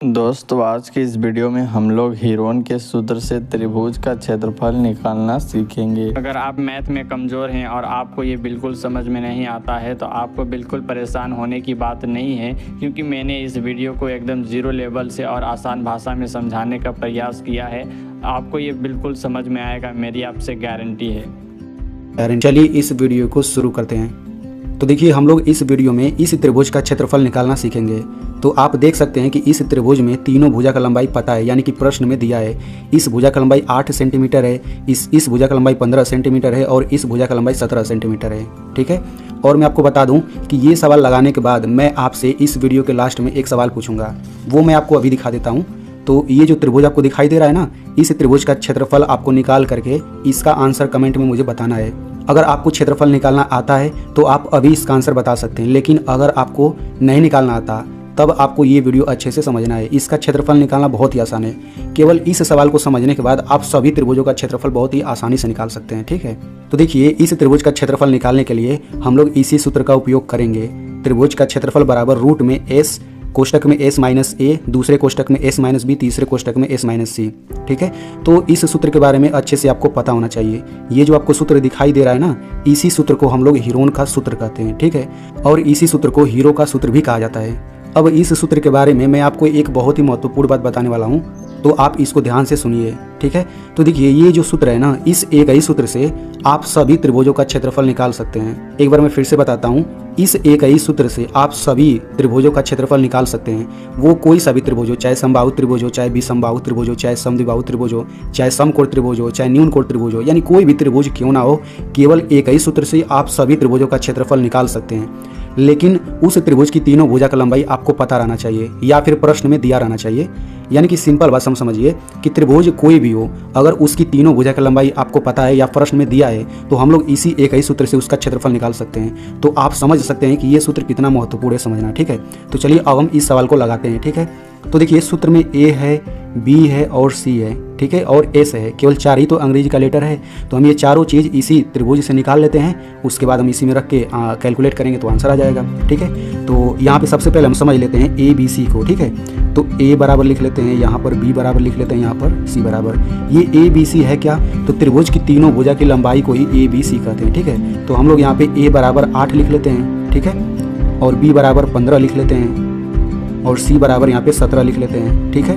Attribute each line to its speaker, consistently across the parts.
Speaker 1: दोस्तों आज की इस वीडियो में हम लोग हीरोन के सूत्र से त्रिभुज का क्षेत्रफल निकालना सीखेंगे। अगर आप मैथ में कमज़ोर हैं और आपको ये बिल्कुल समझ में नहीं आता है तो आपको बिल्कुल परेशान होने की बात नहीं है, क्योंकि मैंने इस वीडियो को एकदम ज़ीरो लेवल से और आसान भाषा में समझाने का प्रयास किया है। आपको ये बिल्कुल समझ में आएगा, मेरी आपसे गारंटी है।
Speaker 2: चलिए इस वीडियो को शुरू करते हैं। तो देखिए हम लोग इस वीडियो में इस त्रिभुज का क्षेत्रफल निकालना सीखेंगे। तो आप देख सकते हैं कि इस त्रिभुज में तीनों भुजा का लंबाई पता है, यानी कि प्रश्न में दिया है। इस भुजा का लंबाई 8 सेंटीमीटर है, इस भुजा का लंबाई 15 सेंटीमीटर है और इस भुजा का लंबाई 17 सेंटीमीटर है। ठीक है, और मैं आपको बता दूं कि ये सवाल लगाने के बाद मैं आपसे इस वीडियो के लास्ट में एक सवाल पूछूंगा, वो मैं आपको अभी दिखा देता हूँ। तो ये जो त्रिभुज आपको दिखाई दे रहा है ना, इस त्रिभुज का क्षेत्रफल आपको निकाल करके इसका आंसर कमेंट में मुझे बताना है। अगर आपको क्षेत्रफल निकालना आता है तो आप अभी इसका आंसर बता सकते हैं, लेकिन अगर आपको नहीं निकालना आता तब आपको ये वीडियो अच्छे से समझना है। इसका क्षेत्रफल निकालना बहुत ही आसान है। केवल इस सवाल को समझने के बाद आप सभी त्रिभुजों का क्षेत्रफल बहुत ही आसानी से निकाल सकते हैं। ठीक है, तो देखिए इस त्रिभुज का क्षेत्रफल निकालने के लिए हम लोग इसी सूत्र का उपयोग करेंगे। त्रिभुज का क्षेत्रफल बराबर रूट में एस, कोष्टक में s माइनस ए, दूसरे कोष्टक में s माइनस बी, तीसरे कोष्टक में s माइनस सी। ठीक है, तो इस सूत्र के बारे में अच्छे से आपको पता होना चाहिए। ये जो आपको सूत्र दिखाई दे रहा है ना, इसी सूत्र को हम लोग हीरोन का सूत्र कहते हैं। ठीक है, और इसी सूत्र को हीरो का सूत्र भी कहा जाता है। अब इस सूत्र के बारे में मैं आपको एक बहुत ही महत्वपूर्ण बात बताने वाला हूँ, तो आप इसको ध्यान से सुनिए। ठीक है, तो देखिए ये जो सूत्र है ना, इस एक ही सूत्र से आप सभी त्रिभुजों का क्षेत्रफल निकाल सकते हैं। एक बार मैं फिर से बताता हूँ, इस एक ही सूत्र से आप सभी त्रिभुजों का क्षेत्रफल निकाल सकते हैं। वो कोई सा भी त्रिभुज हो, चाहे समबाहु त्रिभुज हो, चाहे विसमबाहु त्रिभुज हो, चाहे समद्विबाहु त्रिभुज हो, चाहे समकोण त्रिभुज हो, चाहे न्यून कोण त्रिभुज हो, यानी कोई भी त्रिभुज क्यों ना हो, केवल एक ही सूत्र से आप सभी त्रिभुजों का क्षेत्रफल निकाल सकते हैं। लेकिन उस त्रिभुज की तीनों भुजा का लंबाई आपको पता रहना चाहिए या फिर प्रश्न में दिया रहना चाहिए। यानी कि सिंपल बात समझिए कि त्रिभुज कोई भी हो, अगर उसकी तीनों भुजा की लंबाई आपको पता है या प्रश्न में दिया है तो हम लोग इसी एक ही सूत्र से उसका क्षेत्रफल निकाल सकते हैं। तो आप समझ सकते हैं कि ये सूत्र कितना महत्वपूर्ण है समझना। ठीक है, तो चलिए अब हम इस सवाल को लगाते हैं। ठीक है, तो देखिए इस सूत्र में ए है, बी है और सी है। ठीक है, और एस है। केवल 4 ही तो अंग्रेजी का लेटर है, तो हम ये चारों चीज़ इसी त्रिभुज से निकाल लेते हैं। उसके बाद हम इसी में रख के कैलकुलेट करेंगे तो आंसर आ जाएगा। ठीक है, तो यहाँ पे सबसे पहले हम समझ लेते हैं ए बी सी को। ठीक है, तो ए बराबर लिख लेते हैं, यहाँ पर बी बराबर लिख लेते हैं, यहाँ पर सी बराबर। ये ए बी सी है क्या, तो त्रिभुज की तीनों भुजा की लंबाई को ही ए बी सी कहते हैं। ठीक है, तो हम लोग यहाँ पे ए बराबर 8 लिख लेते हैं। ठीक है, और बी बराबर 15 लिख लेते हैं और सी बराबर यहाँ पे 17 लिख लेते हैं। ठीक है,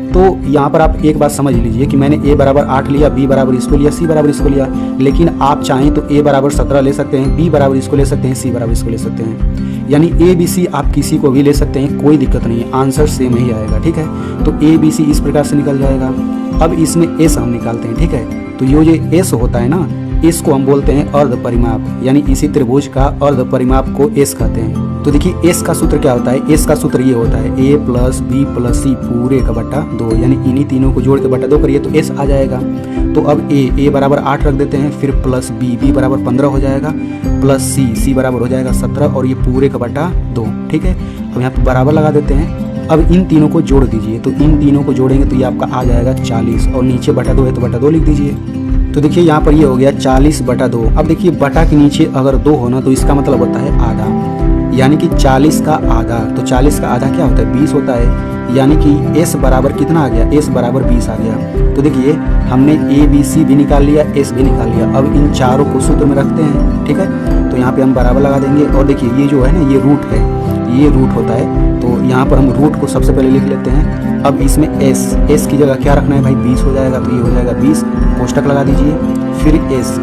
Speaker 2: तो यहाँ पर आप एक बात समझ लीजिए कि मैंने a बराबर 8 लिया, b बराबर इसको लिया, c बराबर इसको लिया, लेकिन आप चाहें तो a बराबर 17 ले सकते हैं, b बराबर इसको ले सकते हैं, c बराबर इसको ले सकते हैं। यानी a b c आप किसी को भी ले सकते हैं, कोई दिक्कत नहीं है, आंसर सेम ही आएगा। ठीक है, तो a b c इस प्रकार से निकल जाएगा। अब इसमें s हम निकालते हैं। ठीक है, तो ये जो s होता है ना, इसको हम बोलते हैं अर्ध परिमाप, यानी इसी त्रिभुज का अर्ध परिमाप को s कहते हैं। तो देखिए s का सूत्र क्या होता है, s का सूत्र ये होता है a प्लस बी प्लस सी पूरे का बटा 2, यानी इन्हीं तीनों को जोड़ के बटा 2 करिए तो s आ जाएगा। तो अब a बराबर 8 रख देते हैं, फिर प्लस b बराबर 15 हो जाएगा, प्लस c बराबर हो जाएगा 17 और ये पूरे का बटा 2। ठीक है, अब यहाँ पे बराबर लगा देते हैं। अब इन तीनों को जोड़ दीजिए, तो इन तीनों को जोड़ेंगे तो ये आपका आ जाएगा 40 और नीचे बटा 2 है तो बटा 2 लिख दीजिए। तो देखिए यहाँ पर ये हो गया 40 बटा 2। अब देखिए बटा के नीचे अगर 2 होना तो इसका मतलब होता है आधा, यानी कि 40 का आधा। तो 40 का आधा क्या होता है, 20 होता है, यानी कि s बराबर कितना आ गया, s बराबर 20 आ गया। तो देखिए हमने a b c भी निकाल लिया, s भी निकाल लिया। अब इन चारों को सूत्र में रखते हैं। ठीक है, तो यहाँ पे हम बराबर लगा देंगे और देखिए ये जो है ना, ये रूट है, ये रूट होता है। तो यहाँ पर हम रूट को सबसे पहले लिख लेते हैं। अब इसमें s की जगह क्या रखना है भाई, 20 हो जाएगा, तो ये हो जाएगा 20, कोष्टक लगा दीजिए। फिर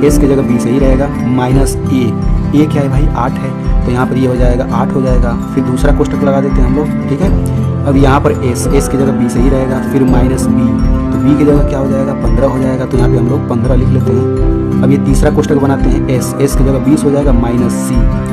Speaker 2: s की जगह 20 ही रहेगा, माइनस a क्या है भाई, 8 है, तो यहाँ पर ये हो जाएगा 8 हो जाएगा। फिर दूसरा कोष्टक लगा देते हैं हम लोग। ठीक है, अब यहाँ पर s की जगह 20 ही रहेगा, फिर माइनस b, तो b की जगह क्या हो जाएगा, 15 हो जाएगा, तो यहाँ पे हम लोग 15 लिख लेते हैं। अब ये तीसरा कोष्टक बनाते हैं, s की जगह 20 हो जाएगा, माइनस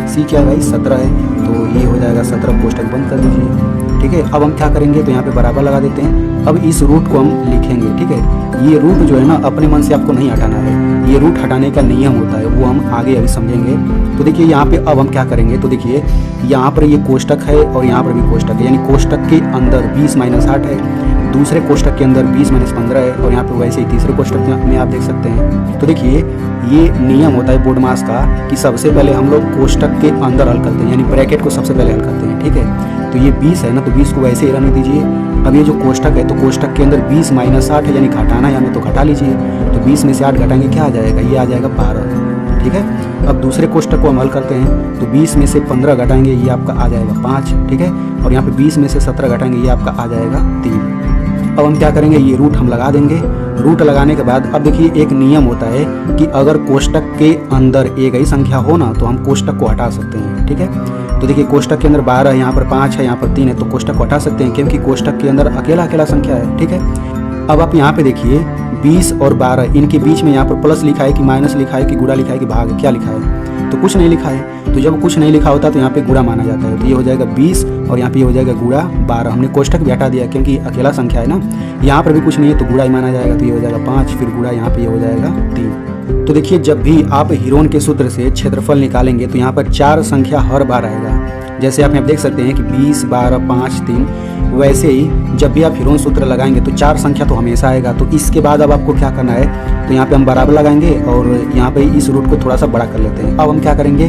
Speaker 2: c क्या है भाई, 17 है, तो ये हो जाएगा 17, कोष्टक बंद कर दीजिए। ठीक है, अब हम क्या करेंगे, तो यहाँ पे बराबर लगा देते हैं। अब इस रूट को हम लिखेंगे। ठीक है, ये रूट जो है ना, अपने मन से आपको नहीं हटाना है, ये रूट हटाने का नियम होता है, वो हम आगे अभी समझेंगे। तो देखिए यहाँ पे अब हम क्या करेंगे, तो देखिए यहाँ पर ये कोष्टक है और यहाँ पर भी कोष्टक है, यानी कोष्टक के अंदर 20 माइनस 8 है, दूसरे कोष्टक के अंदर 20 माइनस 15 है, और यहाँ पे वैसे ही तीसरे कोष्टक में आप देख सकते हैं। तो देखिए ये नियम होता है बोर्ड मास का कि सबसे पहले हम लोग कोष्टक के अंदर हल करते हैं, यानी ब्रैकेट को सबसे पहले हल करते हैं। ठीक है, तो ये 20 है ना, तो 20 को वैसे ही रहने दीजिए। अब ये जो कोष्टक है, तो कोष्टक के अंदर 20 माइनस 8 है, यानी घटाना है हमें, तो घटा लीजिए। तो 20 में से 8 घटाएंगे, क्या आ जाएगा, ये आ जाएगा 12। ठीक है, अब दूसरे कोष्टक को हम हल करते हैं। तो 20 में से 15 घटाएंगे, ये आपका आ जाएगा 5। ठीक है, और यहाँ पे 20 में से 17 घटाएंगे, ये आपका आ जाएगा 3। अब हम क्या करेंगे, ये रूट हम लगा देंगे। रूट लगाने के बाद अब देखिए एक नियम होता है कि अगर कोष्टक के अंदर एक ही संख्या हो ना, तो हम कोष्टक को हटा सकते हैं। ठीक है, तो देखिए कोष्टक के अंदर 12 है, यहाँ पर 5 है, यहाँ पर 3 है, तो कोष्टक को हटा सकते हैं क्योंकि कोष्टक के अंदर अकेला अकेला संख्या है। ठीक है, अब आप यहाँ पे देखिए 20 और 12 इनके बीच में यहाँ पर प्लस लिखा है कि माइनस लिखा है कि गुणा लिखा है कि भाग, क्या लिखा है, तो कुछ नहीं लिखा है। तो जब कुछ नहीं लिखा होता तो यहाँ पे गुणा माना जाता है। तो ये हो जाएगा 20 और यहाँ पे ये हो जाएगा गुणा 12। हमने कोष्टक भी हटा दिया क्योंकि अकेला संख्या है ना, यहाँ पर भी कुछ नहीं है तो गुणा ही माना जाएगा। तो ये हो जाएगा 5, फिर गुणा यहाँ पे ये हो जाएगा 3। तो देखिए जब भी आप हीरोन के सूत्र से क्षेत्रफल निकालेंगे तो यहाँ पर 4 संख्या हर बार आएगा। जैसे आप यहाँ देख सकते हैं कि 20, 12, 5, 3, वैसे ही जब भी आप हीरोन सूत्र लगाएंगे तो 4 संख्या तो हमेशा आएगा। तो इसके बाद अब आपको क्या करना है, तो यहाँ पे हम बराबर लगाएंगे और यहाँ पे इस रूट को थोड़ा सा बड़ा कर लेते हैं। अब हम क्या करेंगे,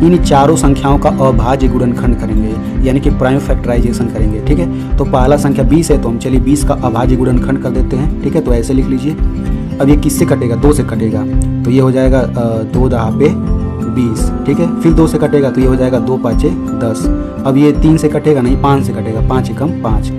Speaker 2: इन चारों संख्याओं का अभाज्य गुणनखंड करेंगे, यानी कि प्राइम फैक्टराइजेशन करेंगे। ठीक है, तो पहला संख्या 20 है, तो हम चलिए 20 का अभाज्य गुणनखंड कर देते हैं। ठीक है, तो ऐसे लिख लीजिए। अब ये किससे कटेगा, 2 से कटेगा, तो ये हो जाएगा 2 दहा पे 20। ठीक है, फिर 2 से कटेगा तो ये हो जाएगा 2 पाँचे 10। अब ये 3 से कटेगा नहीं, 5 से कटेगा, 5 एकम 5।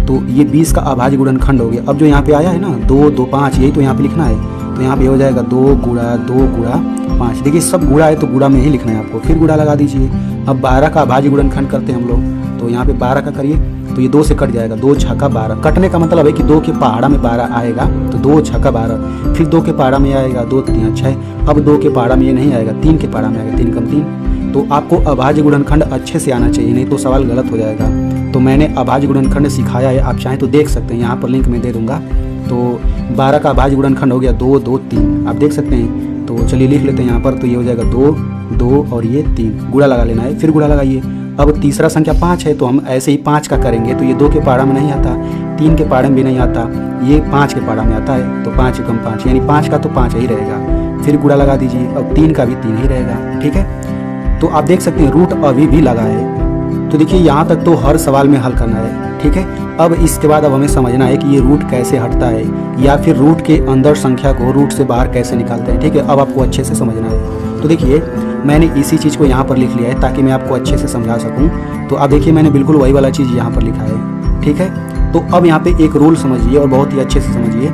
Speaker 2: तो ये 20 का अभाज्य गुणनखंड हो गया। अब जो यहाँ पे आया है ना 2, 2, 5, यही तो यहाँ पे लिखना है। तो यहाँ पे हो जाएगा 2 गुणा 5। देखिए सब गुणा है तो गुणा में ही लिखना है आपको, फिर गुणा लगा दीजिए। अब 12 का अभाज्य गुणनखंड करते हैं हम लोग, तो यहाँ पे 12 का करिए तो ये 2 से कट जाएगा, 2 छक्का 12। कटने का मतलब है कि 2 के पहाड़ा में 12 आएगा, तो 2 छक्का 12, फिर 2 के पहाड़ा में आएगा 2 3 6। अब 2 के पहाड़ा में ये नहीं आएगा, 3 के पहाड़ा में आएगा, 3 कम 3। तो आपको अभाज्य गुणनखंड अच्छे से आना चाहिए, नहीं तो सवाल गलत हो जाएगा। तो मैंने अभाज्य गुणनखंड सिखाया है, आप चाहें तो देख सकते हैं, यहाँ पर लिंक में दे दूंगा। तो 12 का अभाज्य गुणनखंड हो गया 2 2 3, आप देख सकते हैं। तो चलिए लिख लेते हैं यहाँ पर, तो ये हो जाएगा 2 2 और ये 3, गुणा लगा लेना है, फिर गुणा लगाइए। अब तीसरा संख्या 5 है, तो हम ऐसे ही 5 का करेंगे, तो ये 2 के पहाड़ा में नहीं आता, 3 के पहाड़े में भी नहीं आता, ये 5 के पहाड़ा में आता है। तो 5 एकम 5, यानी 5 का तो 5 ही रहेगा, फिर गुणा लगा दीजिए। अब 3 का भी 3 ही रहेगा। ठीक है, तो आप देख सकते हैं रूट अभी भी लगा है। तो देखिए यहाँ तक तो हर सवाल में हल करना है। ठीक है, अब इसके बाद अब हमें समझना है कि ये रूट कैसे हटता है, या फिर रूट के अंदर संख्या को रूट से बाहर कैसे निकालते हैं। ठीक है, अब आपको अच्छे से समझना है। तो देखिए मैंने इसी चीज़ को यहाँ पर लिख लिया है ताकि मैं आपको अच्छे से समझा सकूँ। तो अब देखिए मैंने बिल्कुल वही वाला चीज़ यहाँ पर लिखा है। ठीक है, तो अब यहाँ पे एक रूल समझिए और बहुत ही अच्छे से समझिए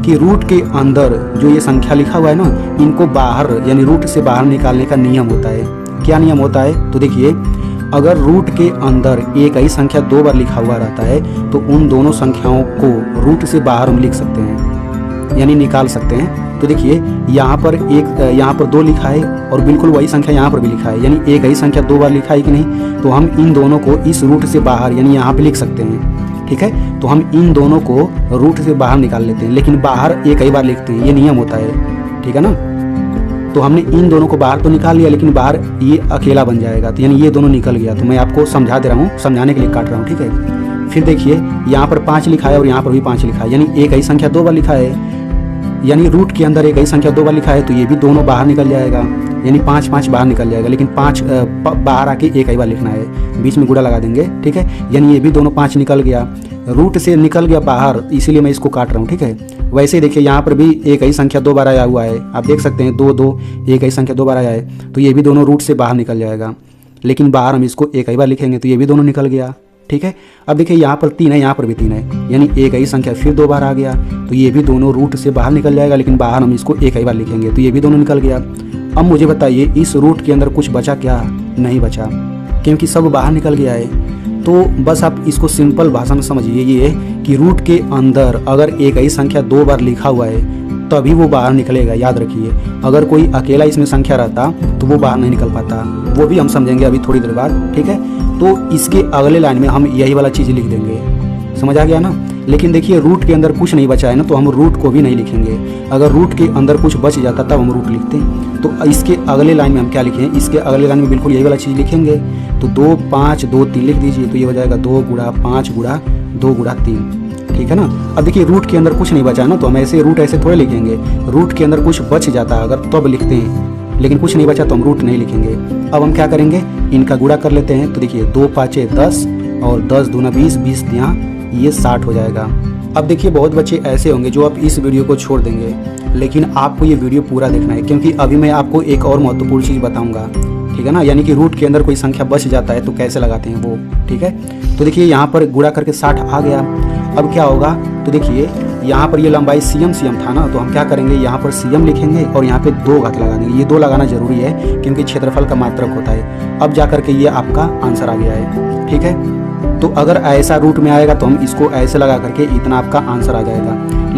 Speaker 2: कि रूट के अंदर जो ये संख्या लिखा हुआ है ना, इनको बाहर यानी रूट से बाहर निकालने का नियम होता है। क्या नियम होता है, तो देखिए अगर रूट के अंदर एक ही संख्या 2 बार लिखा हुआ रहता है तो उन दोनों संख्याओं को रूट से बाहर हम लिख सकते हैं, यानी निकाल सकते हैं। तो देखिए यहाँ पर 2 लिखा है और बिल्कुल वही संख्या यहाँ पर भी लिखा है, यानी एक ही संख्या 2 बार लिखा है कि नहीं, तो हम इन दोनों को इस रूट से बाहर यानी यहाँ पे लिख सकते हैं। ठीक है, तो हम इन दोनों को रूट से बाहर निकाल लेते हैं, लेकिन बाहर एक ही बार लिखते हैं, ये नियम होता है। ठीक है ना, तो हमने इन दोनों को बाहर तो निकाल लिया, लेकिन बाहर ये अकेला बन जाएगा, तो यानी ये दोनों निकल गया। तो मैं आपको समझा दे रहा हूँ, समझाने के लिए काट रहा हूँ। ठीक है, फिर देखिए यहाँ पर 5 लिखा है और यहाँ पर भी 5 लिखा है, यानी एक ही संख्या 2 बार लिखा है, यानी रूट के अंदर एक ही संख्या 2 बार लिखा है, तो ये भी दोनों बाहर निकल जाएगा, यानी 5 5 बाहर निकल जाएगा, लेकिन 5 बाहर आके एक ही बार लिखना है, बीच में गुणा लगा देंगे। ठीक है, यानी ये भी दोनों 5 निकल गया, रूट से निकल गया बाहर, इसीलिए मैं इसको काट रहा हूँ। ठीक है, वैसे ही देखिए यहाँ पर भी एक ही संख्या 2 बार आया हुआ है, आप देख सकते हैं 2 2, एक ही संख्या 2 बार आया है, तो ये भी दोनों रूट से बाहर निकल जाएगा, लेकिन बाहर हम इसको एक ही बार लिखेंगे, तो ये भी दोनों निकल गया। ठीक है, अब देखिए यहाँ पर 3 है, यहाँ पर भी 3 है, यानी एक ही संख्या फिर 2 बार आ गया, तो ये भी दोनों रूट से बाहर निकल जाएगा, लेकिन बाहर हम इसको एक ही बार लिखेंगे, तो ये भी दोनों निकल गया। अब मुझे बताइए इस रूट के अंदर कुछ बचा क्या, नहीं बचा, क्योंकि सब बाहर निकल गया है। तो बस आप इसको सिंपल भाषा में समझिए, ये कि रूट के अंदर अगर एक ही संख्या 2 बार लिखा हुआ है तभी वो बाहर निकलेगा, याद रखिए। अगर कोई अकेला इसमें संख्या रहता तो वो बाहर नहीं निकल पाता, वो भी हम समझेंगे अभी थोड़ी देर बाद। ठीक है, तो इसके अगले लाइन में हम यही वाला चीज़ लिख देंगे, समझ आ गया ना। लेकिन देखिए रूट के अंदर कुछ नहीं बचा है ना, तो हम रूट को भी नहीं लिखेंगे। अगर रूट के अंदर कुछ बच जाता तब हम रूट लिखते हैं। तो इसके अगले लाइन में हम क्या लिखें, इसके अगले लाइन में बिल्कुल यही वाला चीज़ लिखेंगे। तो 2 5 2 3 लिख दीजिए, तो ये हो जाएगा 2 गुणा 5 गुणा 2 गुणा 3। ठीक है ना, अब देखिए रूट के अंदर कुछ नहीं बचा ना, तो हम ऐसे रूट ऐसे थोड़े लिखेंगे, रूट के अंदर कुछ बच जाता अगर तो अब लिखते हैं, लेकिन कुछ नहीं बचा तो हम रूट नहीं लिखेंगे। अब हम क्या करेंगे, इनका गुणा कर लेते हैं। तो देखिए 2 5 10 और 10 दूना 20, 20 तियाँ ये 60 हो जाएगा। अब देखिए बहुत बच्चे ऐसे होंगे जो अब इस वीडियो को छोड़ देंगे, लेकिन आपको ये वीडियो पूरा देखना है, क्योंकि अभी मैं आपको एक और महत्वपूर्ण चीज़ बताऊंगा, ठीक है ना। यानी कि रूट के अंदर कोई संख्या बच जाता है तो कैसे लगाते हैं वो, ठीक है। तो देखिए यहाँ पर गुणा करके 60 आ गया। अब क्या होगा, तो देखिए यहाँ पर ये लंबाई CM था ना, तो हम क्या करेंगे, यहाँ पर CM लिखेंगे और यहाँ पे 2 घात लगा देंगे। ये 2 लगाना जरूरी है क्योंकि क्षेत्रफल का मात्रक होता है। अब जा करके ये आपका आंसर आ गया है, ठीक है। तो अगर ऐसा रूट में आएगा तो हम इसको ऐसे लगा करके इतना आपका आंसर आ जाएगा।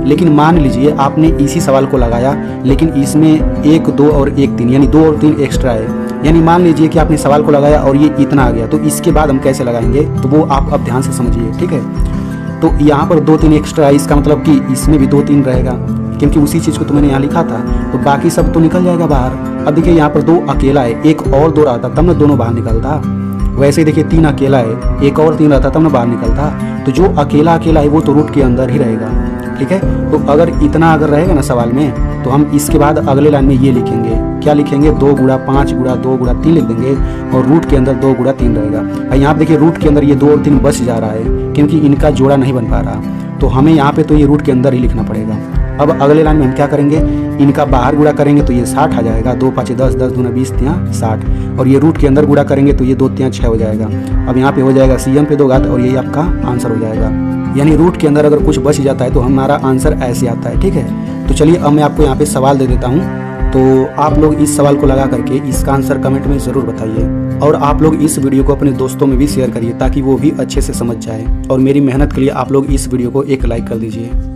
Speaker 2: लेकिन मान लीजिए आपने इसी सवाल को लगाया, लेकिन इसमें 1, 2 और 1, 3 यानी 2 और 3 एक्स्ट्रा है। यानी मान लीजिए कि आपने सवाल को लगाया और ये इतना आ गया, तो इसके बाद हम कैसे लगाएंगे, तो वो आप अब ध्यान से समझिए, ठीक है। तो यहाँ पर 2, 3 एक्स्ट्रा है, इसका मतलब कि इसमें भी 2, 3 रहेगा, क्योंकि उसी चीज़ को तो मैंने यहाँ लिखा था, तो बाकी सब तो निकल जाएगा बाहर। अब देखिए यहाँ पर 2 अकेला है, 1 और 2 रहता तब ना दोनों बाहर निकलता। वैसे ही देखिए 3 अकेला है, 1 और 3 रहता तब ना बाहर निकलता। तो जो अकेला है वो तो रूट के अंदर ही रहेगा, ठीक है। तो अगर इतना अगर रहेगा ना सवाल में, तो हम इसके बाद अगले लाइन में ये लिखेंगे, क्या लिखेंगे, 2 गुणा 5 गुणा 2 गुणा 3 लिख देंगे और रूट के अंदर 2 गुणा 3 रहेगा। भाई यहाँ पे देखिए रूट के अंदर ये 2 और 3 बच जा रहा है क्योंकि इनका जोड़ा नहीं बन पा रहा, तो हमें यहाँ पे तो ये रूट के अंदर ही लिखना पड़ेगा। अब अगले लाइन में हम क्या करेंगे, इनका बाहर गुणा करेंगे तो ये 60 आ जाएगा, 2 5 10, 10 दूना 20 तियाँ 60, और ये रूट के अंदर गुणा करेंगे तो ये 2 तियाँ 6 हो जाएगा। अब यहाँ पे हो जाएगा CM पे 2 घात और यही आपका आंसर हो जाएगा। यानी रूट के अंदर अगर कुछ बच जाता है तो हमारा आंसर ऐसे आता है, ठीक है। तो चलिए अब मैं आपको यहाँ पे सवाल दे देता हूँ, तो आप लोग इस सवाल को लगा करके इसका आंसर कमेंट में ज़रूर बताइए, और आप लोग इस वीडियो को अपने दोस्तों में भी शेयर करिए ताकि वो भी अच्छे से समझ जाए, और मेरी मेहनत के लिए आप लोग इस वीडियो को एक लाइक कर दीजिए।